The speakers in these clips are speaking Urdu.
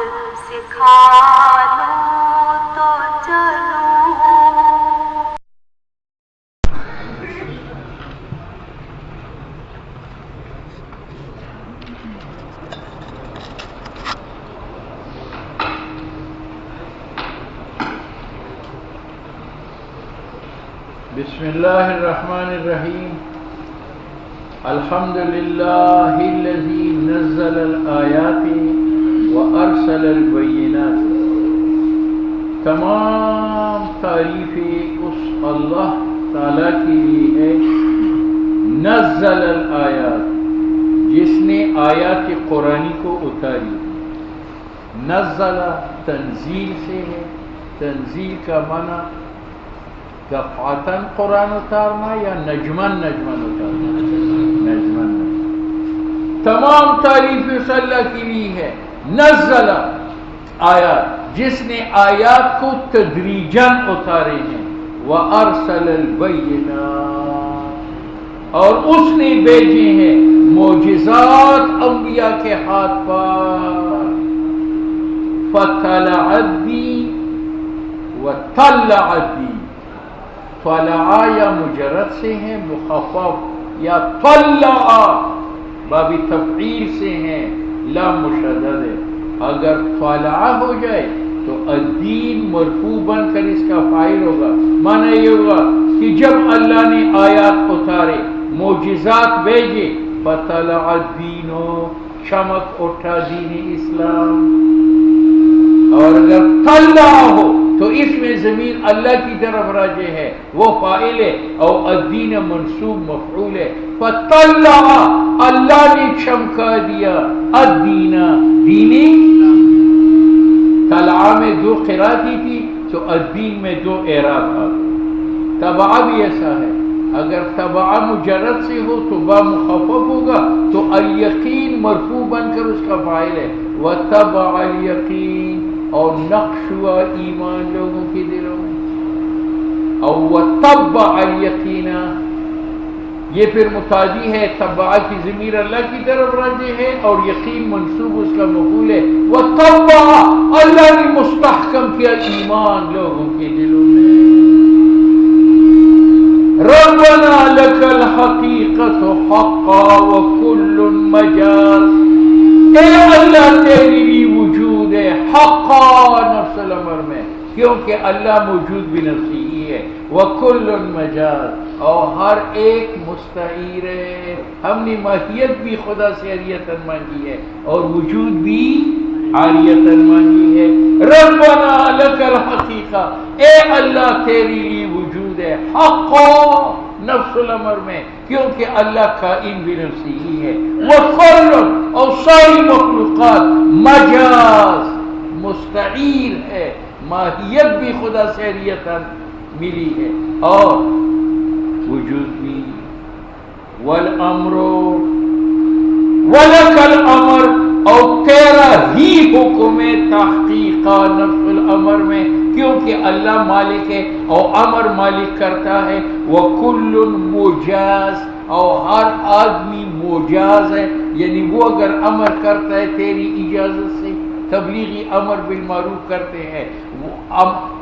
سکھا لو تو چلو. بسم اللہ الرحمن الرحیم. الحمد للہ الذی نزل الآیات وارسل البینات. تمام تعریفیں اس اللہ تعالیٰ کے لیے ہے. نزل الآیات، جس نے آیات قرآنی کو اتاری. نزل تنزیل سے ہے. تنزیل کا معنی دفعتاً قرآن اتارنا یا نجمن اتارنا. نجمن. تمام تعریف اس اللہ کے لیے ہے. نزل آیات، جس نے آیات کو تدریجاً اتارے ہیں. وارسل البینات، اور اس نے بھیجے ہیں معجزات انبیاء کے ہاتھ پر. فطلع الدین وطلع الدین. طلع یا مجرد سے ہیں، مخفف، یا طلع باب تفعیل سے ہیں، لا مشدد ہے. اگر طلع ہو جائے تو الدین مرفوع بن کر اس کا فاعل ہوگا. معنی یہ ہوگا کہ جب اللہ نے آیات اتارے، معجزات بھیجے، فطلع الدین، چمک اٹھا دین اسلام. اور اگر طلع ہو تو اس میں ضمیر اللہ کی طرف راجع ہے، وہ فاعل ہے، اور الدین منصوب مفعول ہے. فطلع، اللہ نے چمکا دیا. الدین، دینی. طلع میں دو قراءتی تھی تو الدین میں دو اعراب آ. تبع بھی ایسا ہے. اگر تبع مجرد سے ہو تو با مخفف ہوگا تو الیقین مرفوع بن کر اس کا فاعل ہے. وتبع الیقین، اور نقش ہوا ایمان لوگوں کے دلوں میں. اور وتبع الیقین، یہ پھر متعدی ہے. تبع کی ضمیر اللہ کی طرف راجع ہے اور یقین منصوب اس کا مفعول ہے. وتبع، اللہ نے مستحکم کیا ایمان لوگوں کے دلوں میں. ربنا لک الحقیقت حقا وکل مجاز. اے اللہ تیری بھی وجود ہے حقا نفس الامر میں، کیونکہ اللہ موجود بھی نفسی ہی ہے. وکل مجاز، اور ہر ایک مستعیر ہے. ہم نے ماہیت بھی خدا سے عاریتاً مانگی ہے اور وجود بھی عاریتاً مانگی ہے. ربنا لک الحقیقہ، اے اللہ تیری لیے وجود ہے حقا نفس الامر میں، کیونکہ اللہ کائن بھی نفسی ہی ہے. وکل، اور ساری مخلوقات مجاز مستعیر ہے، ماہیت بھی خدا سے عاریتاً ملی ہے اور وجود بھی. والامر ولک الامر، اور تیرا ہی حکم ہے تحقیقا نفس الامر میں، کیونکہ اللہ مالک ہے اور امر مالک کرتا ہے. وکل مجاز، اور ہر آدمی مجاز ہے، یعنی وہ اگر امر کرتا ہے تیری اجازت سے، تبلیغی امر بالمعروف کرتے ہیں،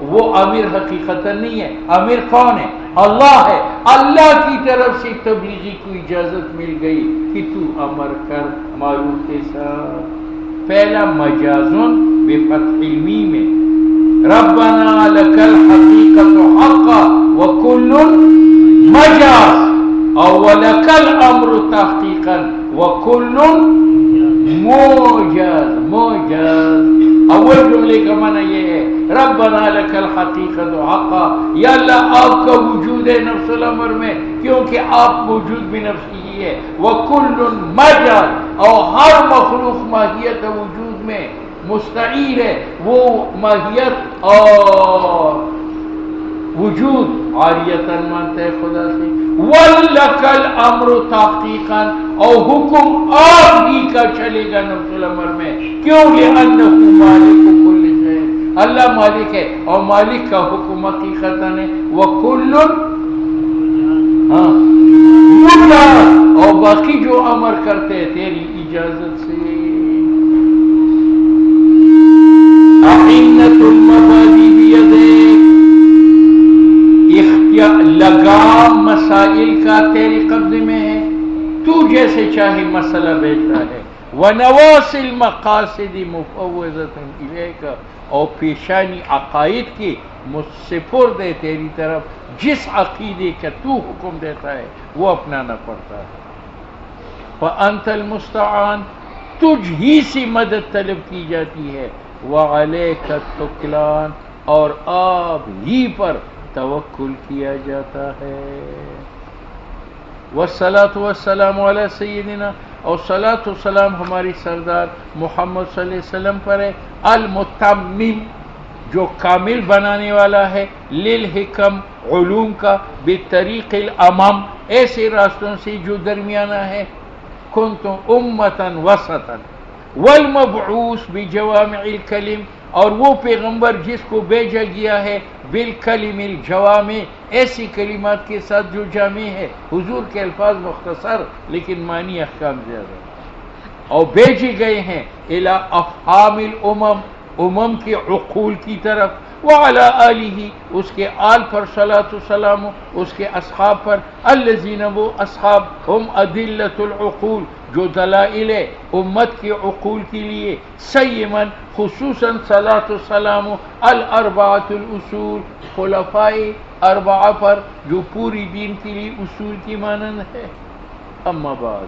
وہ امیر حقیقتاً نہیں ہے. امیر کون ہے؟ اللہ ہے. اللہ کی طرف سے تبلیغی کو اجازت مل گئی کہ تو امر کر معروف کے ساتھ. پہلا مجازن بفتح المیم میں، ربنا لک الحقیقت حقا وکل مجاز، اور ولک الامر تحقیقا وکل موجز. اول جملے کا معنی یہ ہے ربنا لک الحقیقت حقا، یا اللہ آپ کا وجود ہے نفس الامر میں، کیونکہ آپ موجود بھی نفسی ہی ہے. وکل مجاز، اور ہر مخلوق ماہیت وجود میں مستعیر ہے، وہ ماہیت اور وجود عاریتاً مانتا ہے خدا سے. وَلَكَ الْأَمْرُ تَحْقِيقًا، اور حکم آپ ہی کا چلے گا نفس الامر میں. کیوں؟ لِأَنَّهُ مَالِكُ كُلِّ شَيْءٍ، اللہ مالک ہے اور مالک کا حکم حقیقتاً ہے. وَكُلٌّ مجاز، اور باقی جو امر کرتے ہیں تیری اجازت سے. اعنت المبادی بیدیک، اختیار لگام مسائل کا تیری قبضے میں ہے، تو جیسے چاہے مسئلہ بیچتا ہے. ونواصی المقاصد مفوضۃ الیک، اور پیشانی عقائد کی سپرد ہے تیری طرف، جس عقیدے کا تو حکم دیتا ہے وہ اپنانا پڑتا ہے. فأنت المستعان، تجھ ہی سے مدد طلب کی جاتی ہے. وعلیک التکلان، اور آپ ہی پر توکل کیا جاتا ہے. والصلاة والسلام علی سیدنا، اور صلاۃ و سلام ہماری سردار محمد صلی اللہ علیہ وسلم پر ہے. المتمم، جو کامل بنانے والا ہے، للحکم، علوم کا، بطریق الامم، ایسے راستوں سے جو درمیانہ ہے. کنتم امتا وسطا، والمبعوث بجوامع الکلم، اور وہ پیغمبر جس کو بھیجا گیا ہے بالکلم الجوامع، ایسی کلمات کے ساتھ جو جامع ہے. حضور کے الفاظ مختصر لیکن معنی احکام زیادہ، اور بھیجے گئے ہیں الی افہام الامم، امم کے عقول کی طرف. وعلی آلہ، اس کے آل پر صلاۃ و سلام، اس کے اصحاب پر، الذین، وہ اصحاب، ہم ادلۃ العقول، جو دلائل امت کے عقول کے لیے. سیما، خصوصاً صلاۃ و سلام الاربعۃ الاصول، خلفائے اربعہ پر جو پوری دین کے لیے اصول کی مانند ہے. اما بعد،